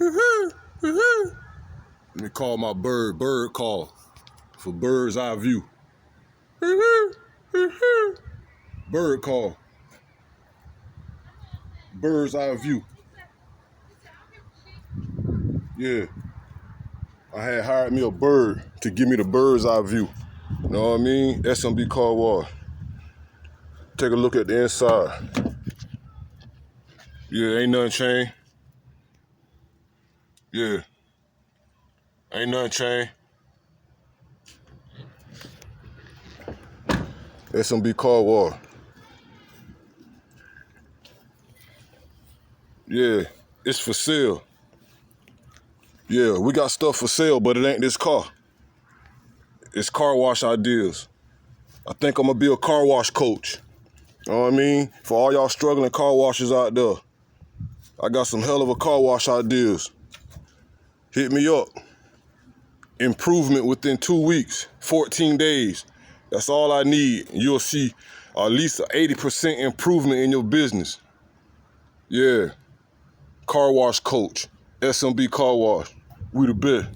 Let me call my bird call for bird's eye view. Bird call. Bird's eye view. Yeah. I had hired me a bird to give me the bird's eye view. You know what I mean? smbcarwash. Take a look at the inside. Yeah, ain't nothing changed. Yeah. Ain't nothing changed. smbcarwash. Yeah, it's for sale. Yeah, we got stuff for sale, but it ain't this car. It's car wash ideas. I think I'm gonna be a car wash coach. You know what I mean? For all y'all struggling car washers out there, I got some hell of a car wash ideas. Hit me up. Improvement within 2 weeks, 14 days. That's all I need. You'll see at least an 80% improvement in your business. Yeah. Car wash coach. SMB Car Wash. We the best.